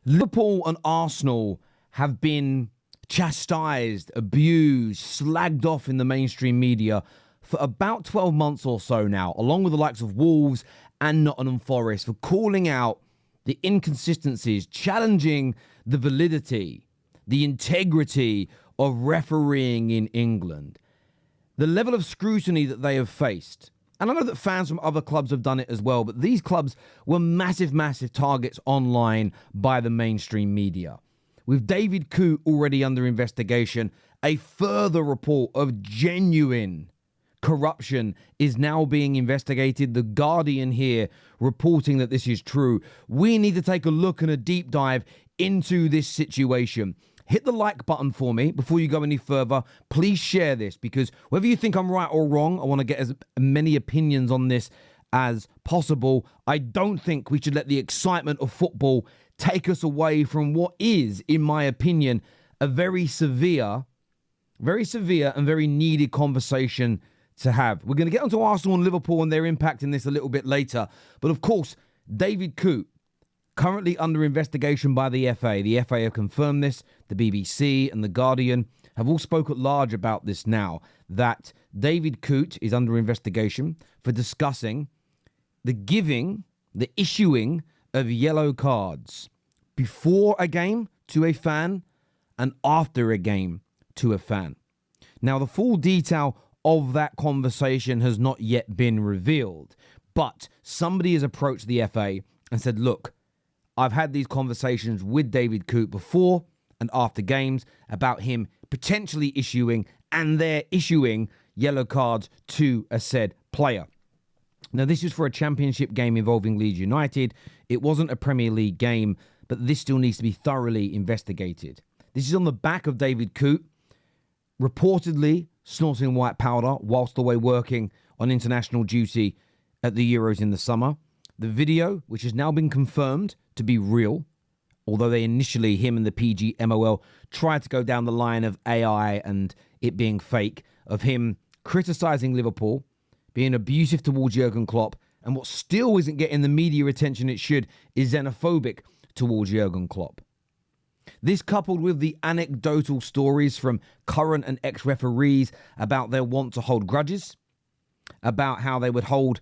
Liverpool and Arsenal have been chastised, abused, slagged off in the mainstream media for about 12 months or so now, along with the likes of Wolves and Nottingham Forest, for calling out the inconsistencies, challenging the validity, the integrity of refereeing in England. The level of scrutiny that they have faced. And I know that fans from other clubs have done it as well, but these clubs were massive, massive targets online by the mainstream media. With David Coote already under investigation, a further report of genuine corruption is now being investigated. The Guardian here reporting that this is true. We need to take a look and a deep dive into this situation. Hit the like button for me before you go any further. Please share this, because whether you think I'm right or wrong, I want to get as many opinions on this as possible. I don't think we should let the excitement of football take us away from what is, in my opinion, a very severe and very needed conversation to have. We're going to get onto Arsenal and Liverpool and their impact in this a little bit later. But of course, David Coote, currently under investigation by the FA. The FA have confirmed this. The BBC and The Guardian have all spoke at large about this now, that David Coote is under investigation for discussing the issuing of yellow cards before a game to a fan and after a game to a fan. Now, the full detail of that conversation has not yet been revealed, but somebody has approached the FA and said, look, I've had these conversations with David Coote before and after games about him potentially issuing and they're issuing yellow cards to a said player. Now, this is for a championship game involving Leeds United. It wasn't a Premier League game, but this still needs to be thoroughly investigated. This is on the back of David Coote reportedly snorting white powder whilst away working on international duty at the Euros in the summer. The video, which has now been confirmed to be real, although him and the PGMOL tried to go down the line of AI and it being fake, of him criticising Liverpool, being abusive towards Jurgen Klopp, and what still isn't getting the media attention it should is xenophobic towards Jurgen Klopp. This, coupled with the anecdotal stories from current and ex-referees about their want to hold grudges, about how they would hold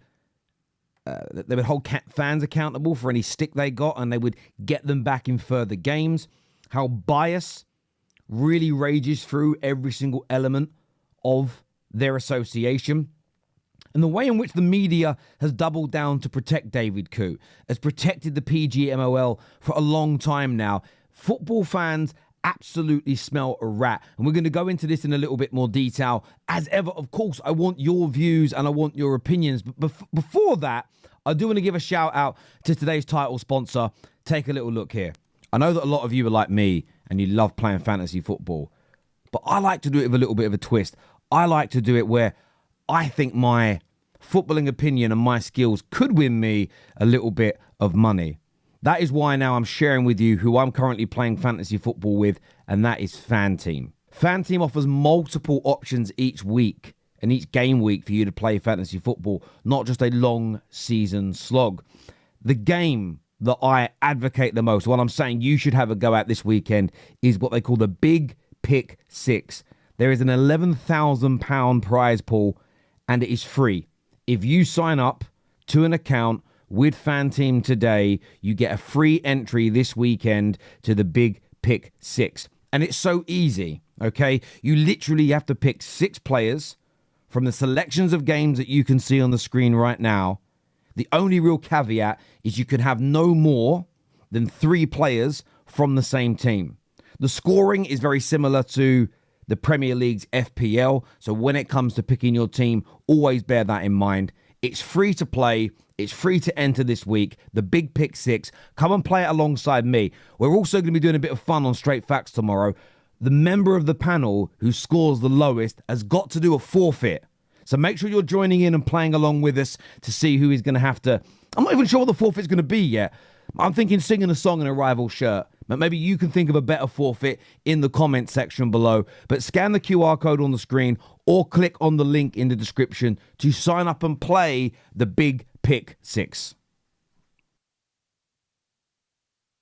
fans accountable for any stick they got and they would get them back in further games, how bias really rages through every single element of their association, and the way in which the media has doubled down to protect David Coote, has protected the PGMOL for a long time now. Football fans absolutely smell a rat. And we're going to go into this in a little bit more detail. As ever, of course, I want your views and I want your opinions. But before that, I do want to give a shout out to today's title sponsor. Take a little look here. I know that a lot of you are like me and you love playing fantasy football, but I like to do it with a little bit of a twist. I like to do it where I think my footballing opinion and my skills could win me a little bit of money. That is why now I'm sharing with you who I'm currently playing fantasy football with, and that is FanTeam. FanTeam offers multiple options each week and each game week for you to play fantasy football, not just a long season slog. The game that I advocate the most, what I'm saying you should have a go at this weekend, is what they call the Big Pick 6. There is an £11,000 prize pool and it is free. If you sign up to an account with FanTeam today, you get a free entry this weekend to the Big Pick 6. And it's so easy, okay? You literally have to pick 6 players from the selections of games that you can see on the screen right now. The only real caveat is you can have no more than 3 players from the same team. The scoring is very similar to the Premier League's FPL. So when it comes to picking your team, always bear that in mind. It's free to play. It's free to enter this week. The Big Pick 6. Come and play it alongside me. We're also going to be doing a bit of fun on Straight Facts tomorrow. The member of the panel who scores the lowest has got to do a forfeit. So make sure you're joining in and playing along with us to see who is going to have to... I'm not even sure what the forfeit's going to be yet. I'm thinking singing a song in a rival shirt. But maybe you can think of a better forfeit in the comment section below. But scan the QR code on the screen or click on the link in the description to sign up and play the Big Pick 6.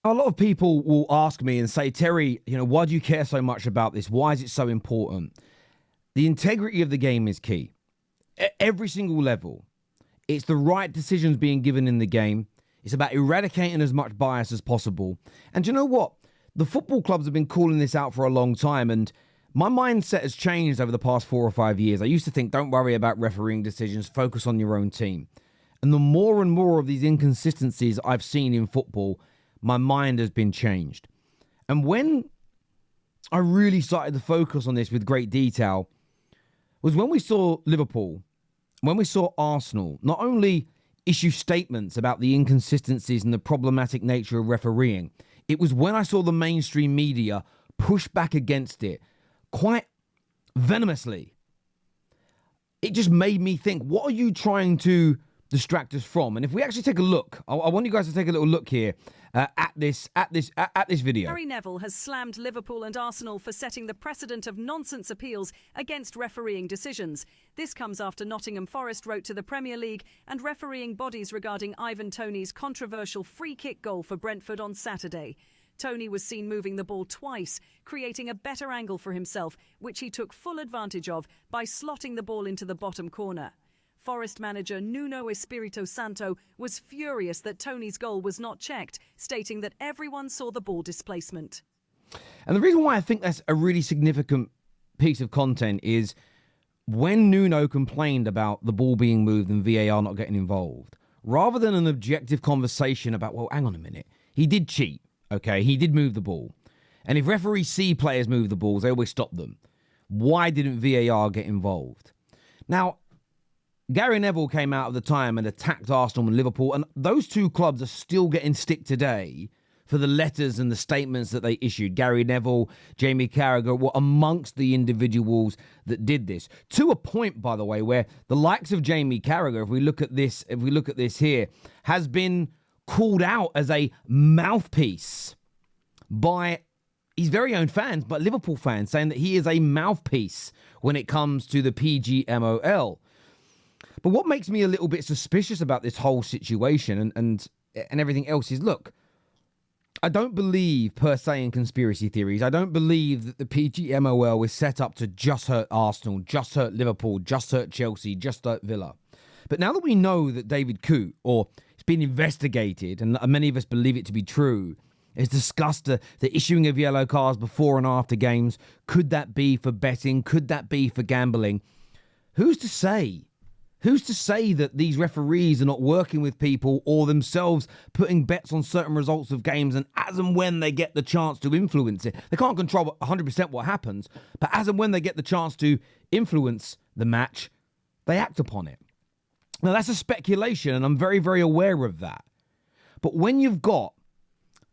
A lot of people will ask me and say, Terry, why do you care so much about this? Why is it so important? The integrity of the game is key. At every single level. It's the right decisions being given in the game. It's about eradicating as much bias as possible. And do you know what? The football clubs have been calling this out for a long time, and my mindset has changed over the past 4 or 5 years. I used to think, don't worry about refereeing decisions, focus on your own team. And the more and more of these inconsistencies I've seen in football, my mind has been changed. And when I really started to focus on this with great detail was when we saw Liverpool, when we saw Arsenal, not only issue statements about the inconsistencies and the problematic nature of refereeing, it was when I saw the mainstream media push back against it quite venomously. It just made me think, what are you trying to distract us from? And if we actually take a look, I want you guys to take a little look here at this video. Gary Neville has slammed Liverpool and Arsenal for setting the precedent of nonsense appeals against refereeing decisions. This comes after Nottingham Forest wrote to the Premier League and refereeing bodies regarding Ivan Toney's controversial free kick goal for Brentford on Saturday. Toney was seen moving the ball twice, creating a better angle for himself, which he took full advantage of by slotting the ball into the bottom corner. Forest manager Nuno Espirito Santo was furious that Toney's goal was not checked, stating that everyone saw the ball displacement. And the reason why I think that's a really significant piece of content is when Nuno complained about the ball being moved and VAR not getting involved, rather than an objective conversation about, well, hang on a minute, he did cheat, okay, he did move the ball. And if referees see players move the balls, they always stop them. Why didn't VAR get involved? Now, Gary Neville came out at the time and attacked Arsenal and Liverpool, and those two clubs are still getting stick today for the letters and the statements that they issued. Gary Neville, Jamie Carragher were amongst the individuals that did this. To a point, by the way, where the likes of Jamie Carragher, if we look at this here, has been called out as a mouthpiece by his very own fans, but Liverpool fans, saying that he is a mouthpiece when it comes to the PGMOL. But what makes me a little bit suspicious about this whole situation and everything else is, look, I don't believe per se in conspiracy theories. I don't believe that the PGMOL was set up to just hurt Arsenal, just hurt Liverpool, just hurt Chelsea, just hurt Villa. But now that we know that David Coote, or it's been investigated, and many of us believe it to be true, has discussed the issuing of yellow cards before and after games. Could that be for betting? Could that be for gambling? Who's to say? Who's to say that these referees are not working with people or themselves putting bets on certain results of games, and as and when they get the chance to influence it? They can't control 100% what happens, but as and when they get the chance to influence the match, they act upon it. Now, that's a speculation, and I'm very, very aware of that. But when you've got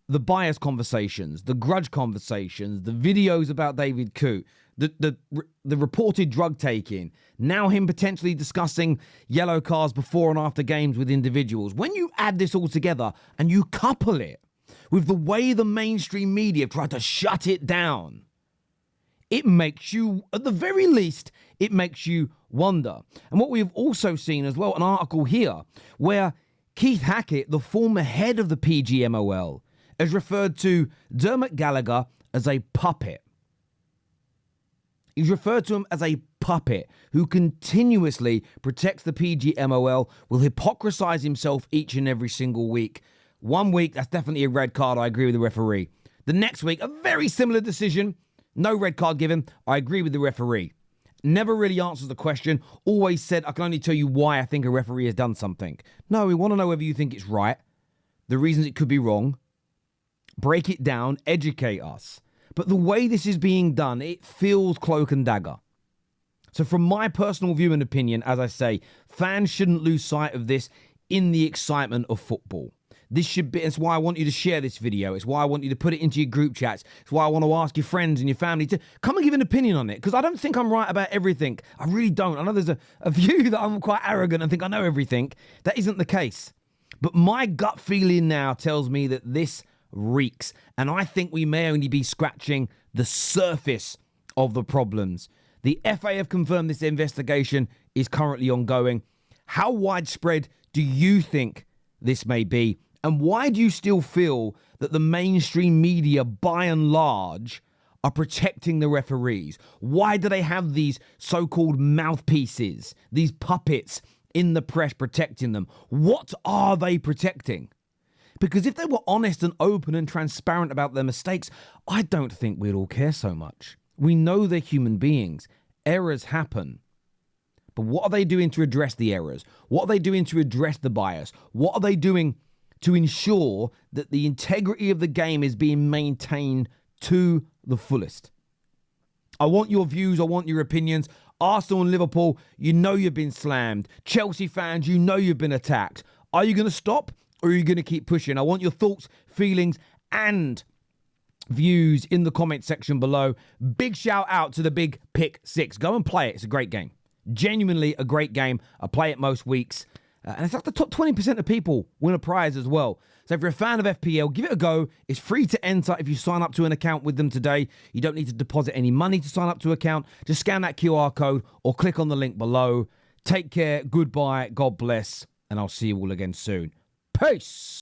the bias conversations, the grudge conversations, the videos about David Coote, the reported drug taking, now him potentially discussing yellow cards before and after games with individuals. When you add this all together and you couple it with the way the mainstream media tried to shut it down, it makes you, at the very least, it makes you wonder. And what we've also seen as well, an article here where Keith Hackett, the former head of the PGMOL, has referred to Dermot Gallagher as a puppet. He's referred to him as a puppet who continuously protects the PGMOL, will hypocrisize himself each and every single week. 1 week, that's definitely a red card. I agree with the referee. The next week, a very similar decision. No red card given. I agree with the referee. Never really answers the question. Always said, I can only tell you why I think a referee has done something. No, we want to know whether you think it's right, the reasons it could be wrong. Break it down, educate us. But the way this is being done, it feels cloak and dagger. So from my personal view and opinion, as I say, fans shouldn't lose sight of this in the excitement of football. This should be, it's why I want you to share this video. It's why I want you to put it into your group chats. It's why I want to ask your friends and your family to come and give an opinion on it. Because I don't think I'm right about everything. I really don't. I know there's a view that I'm quite arrogant and think I know everything. That isn't the case. But my gut feeling now tells me that this reeks. And I think we may only be scratching the surface of the problems. The FA have confirmed this investigation is currently ongoing. How widespread do you think this may be? And why do you still feel that the mainstream media, by and large, are protecting the referees? Why do they have these so-called mouthpieces, these puppets in the press protecting them? What are they protecting? Because if they were honest and open and transparent about their mistakes, I don't think we'd all care so much. We know they're human beings. Errors happen. But what are they doing to address the errors? What are they doing to address the bias? What are they doing to ensure that the integrity of the game is being maintained to the fullest? I want your views. I want your opinions. Arsenal and Liverpool, you know you've been slammed. Chelsea fans, you know you've been attacked. Are you going to stop or are you going to keep pushing? I want your thoughts, feelings, and views in the comment section below. Big shout out to the Big Pick 6. Go and play it. It's a great game. Genuinely a great game. I play it most weeks. And it's like the top 20% of people win a prize as well. So if you're a fan of FPL, give it a go. It's free to enter if you sign up to an account with them today. You don't need to deposit any money to sign up to an account. Just scan that QR code or click on the link below. Take care. Goodbye. God bless. And I'll see you all again soon. Peace.